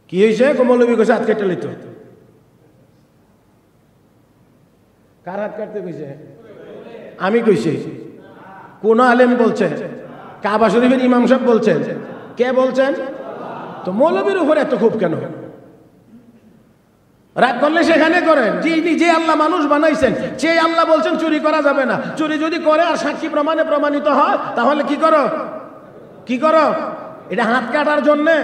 কি হয়েছে? মৌলবী কইছে হাত কেটে লিত। কার হাত কাটতে কইছে? আমি কইছি? কোন আলেম বলছেন? কাবা শরীফের ইমাম সাহেব বলছেন? কে বলছেন? তো মৌলবীর উপরে এত খুব কেন? রাগ করলে সেখানে করেন। যে আল্লাহ মানুষ বানাইছেন, সেই আল্লাহ বলছেন চুরি করা যাবে না। চুরি যদি করে আর সাক্ষী প্রমাণে প্রমাণিত হয়, তাহলে কি করো? কি করো? এটা হাত কাটার জন্যে?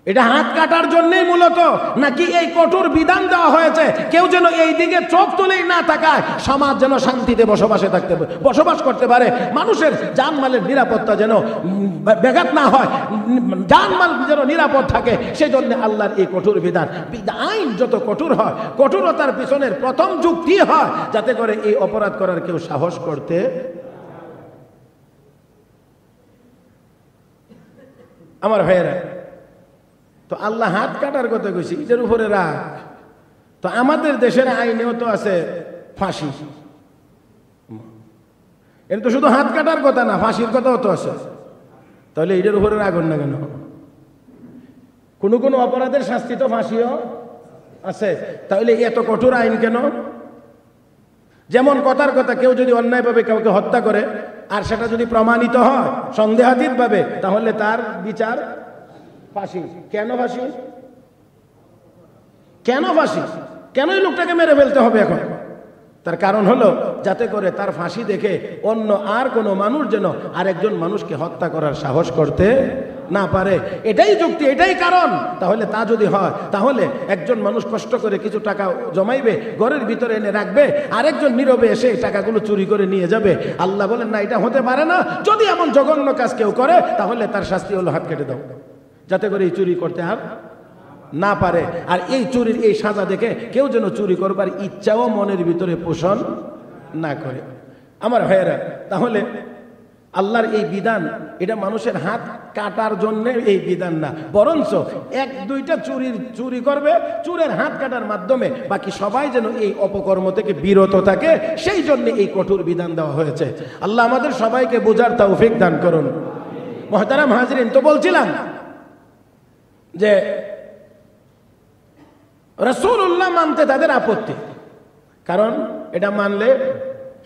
এটা হাত কাটার জন্যই মূলত, নাকি এই কঠোর বিধান দেওয়া হয়েছে কেউ যেন এই দিকে চোখ তুলেই না তাকায়, সমাজ যেন শান্তিতে বসবাস করতে পারে, মানুষের জানমালের নিরাপত্তা যেন ব্যাঘাত না হয়, জানমাল যেন নিরাপদ থাকে, সেই জন্য আল্লাহর এই কঠোর বিধান। আইন যত কঠোর হয়, কঠোরতার পিছনের প্রথম যুক্তি হয় যাতে করে এই অপরাধ করার কেউ সাহস করতে। আমার ভাইয়েরা, তো আল্লাহ হাত কাটার কথা কইছি, এটার উপরে রাখ। তো আমাদের দেশের আইনেও তো আছে ফাঁসি। এটা তো শুধু হাত কাটার কথা না, ফাঁসির কথাও তো আছে। তাহলে এটার উপরে রাখুন না কেন? কোনো কোনো অপরাধের শাস্তি তো ফাঁসিও আছে, তাহলে এত কঠোর আইন কেন? যেমন কথার কথা, কেউ যদি অন্যায়ভাবে কাউকে হত্যা করে আর সেটা যদি প্রমাণিত হয় সন্দেহাতীত ভাবে, তাহলে তার বিচার ফাঁসি। কেন ফাঁসি? কেন ফাঁসি? কেন এই লোকটাকে মেরে ফেলতে হবে এখন? তার কারণ হলো যাতে করে তার ফাঁসি দেখে অন্য আর কোনো মানুষ যেন আরেকজন মানুষকে হত্যা করার সাহস করতে না পারে। এটাই যুক্তি, এটাই কারণ। তাহলে তা যদি হয়, তাহলে একজন মানুষ কষ্ট করে কিছু টাকা জমাইবে, ঘরের ভিতরে এনে রাখবে, আরেকজন নীরবে এসে টাকাগুলো চুরি করে নিয়ে যাবে। আল্লাহ বলেন না, এটা হতে পারে না। যদি এমন জঘন্য কাজ কেউ করে, তাহলে তার শাস্তি হলো হাত কেটে দাও, যাতে করে এই চুরি করতে আর না পারে। আর এই চুরির এই সাজা দেখে কেউ যেন চুরি করবার ইচ্ছাও মনের ভিতরে পোষণ না করে। আমার ভাইয়েরা, তাহলে আল্লাহর এই বিধান, এটা মানুষের হাত কাটার জন্য এই বিধান না, বরঞ্চ এক দুইটা চুরি করবে, চুরের হাত কাটার মাধ্যমে বাকি সবাই যেন এই অপকর্ম থেকে বিরত থাকে, সেই জন্য এই কঠোর বিধান দেওয়া হয়েছে। আল্লাহ আমাদের সবাইকে বোঝার তৌফিক দান করুন। মুহতারাম হাজরিন, তো বলছিলাম যে রাসূলুল্লাহ মানতে তাদের আপত্তি, কারণ এটা মানলে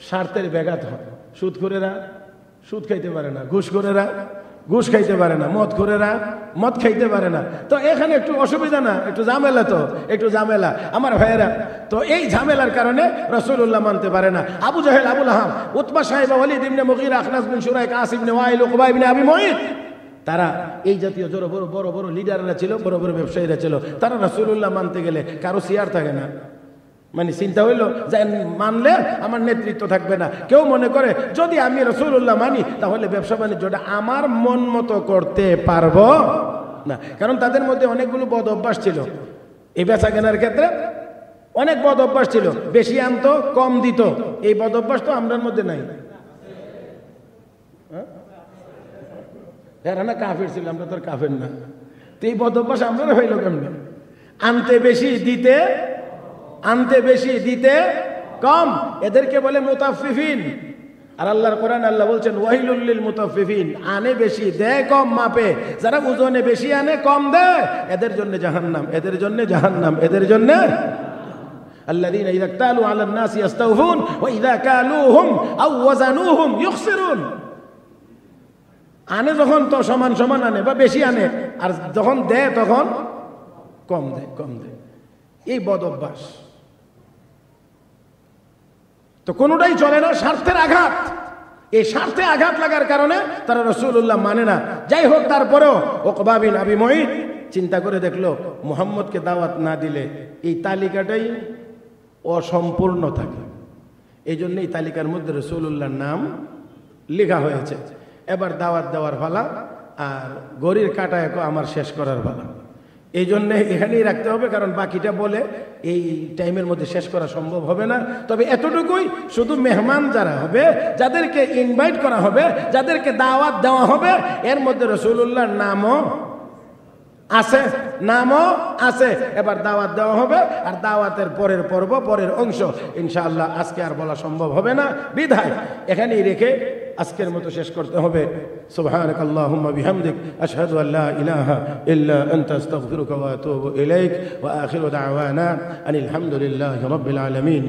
স্বার্থের ব্যাঘাত হয়। সুদখোরেরা সুদ খাইতে পারে না, ঘুষখোরেরা ঘুষ খাইতে পারে না, মদখোরেরা মদ খাইতে পারে না। তো এখানে একটু অসুবিধা না, একটু ঝামেলা, তো একটু ঝামেলা। আমার ভাইয়েরা, তো এই ঝামেলার কারণে রাসূলুল্লাহ মানতে পারে না। আবু জাহেল, আবু লাহাব, উতবা সাহেবা, ওয়ালিদ ইবনে মুগীরা, আখনাস বিন শুরাইক, আসিম ইবনে ওয়াইল, উকবা ইবনে আবি মুঈত, তারা এই জাতীয় বড় বড় লিডাররা ছিল, বড় বড় ব্যবসায়ীরা ছিল। তারা রাসূলুল্লাহ মানতে গেলে কারো চেয়ার থাকে না, মানে চিন্তা হইলো যে মানলে আমার নেতৃত্ব থাকবে না। কেউ মনে করে যদি আমি রাসূলুল্লাহ মানি, তাহলে ব্যবসা বাণিজ্যটা আমার মন মতো করতে পারবো না। কারণ তাদের মধ্যে অনেকগুলো বদ অভ্যাস ছিল। এই বেচা কেনার ক্ষেত্রে অনেক বদ অভ্যাস ছিল, বেশি আনতো কম দিত। এই বদ অভ্যাস তো আমরার মধ্যে নাই। এরা না কাফের ছিল, আমরা তো কাফের না। তো এই বদ অভ্যাস আমরা হইল কেমন? আনতে বেশি দিতে কম। এদেরকে বলে মুতাফফিফিন। আর আল্লাহর কোরআন আল্লাহ বলছেন ওয়াইলুল লিল মুতাফফিফিন, আনে বেশি দেয় কম মাপে, যারা ওজনে বেশি আনে কম দেয় এদের জন্য জাহান্নাম, এদের জন্য জাহান্নাম, এদের জন্য। আল্লাযীনা ইযা ইক্তালু আলান নাসি ইস্তাওফুন ওয়া ইযা কালুহুম আও ওয়াজানুহুম ইখসিরুন। আনে যখন তো সমান সমান আনে বা বেশি আনে, আর যখন দেয় তখন কম দেয়, কম দেয়। এই বদ অভ্যাস তো কোনোটাই চলে না, স্বার্থের আঘাত। এই স্বার্থে আঘাত লাগার কারণে তারা রাসূলুল্লাহ মানে না। যাই হোক, তারপরেও উকবা বিন আবি মুঈত চিন্তা করে দেখলো মুহাম্মদকে দাওয়াত না দিলে এই তালিকাটাই অসম্পূর্ণ থাকে, এই জন্য এই তালিকার মধ্যে রাসূলুল্লাহর নাম লেখা হয়েছে। এবার দাওয়াত দেওয়ার পালা, আর গড়ির কাটা এক আমার শেষ করার পালা। এই জন্য এখানেই রাখতে হবে, কারণ বাকিটা বলে এই টাইমের মধ্যে শেষ করা সম্ভব হবে না। তবে এতটুকুই, শুধু মেহমান যারা হবে, যাদেরকে ইনভাইট করা হবে, যাদেরকে দাওয়াত দেওয়া হবে, এর মধ্যে রাসূলুল্লাহর নামও আছে, নামও আছে। এবার দাওয়াত দেওয়া হবে, আর দাওয়াতের পরের পর্ব, পরের অংশ ইনশাআল্লাহ আজকে আর বলা সম্ভব হবে না, বিধায় এখানেই রেখে আজকের মতো শেষ করতে হবে। সুবহানাকাল্লাহুম্মা বিহামদিক আশহাদু আল্লা ইলাহা ইল্লা আনতা আস্তাগফিরুকা ওয়া আতুবু ইলাইক ওয়া আখিরু দাওয়ানা আনিল হামদুলিল্লাহি রাব্বিল আলামিন।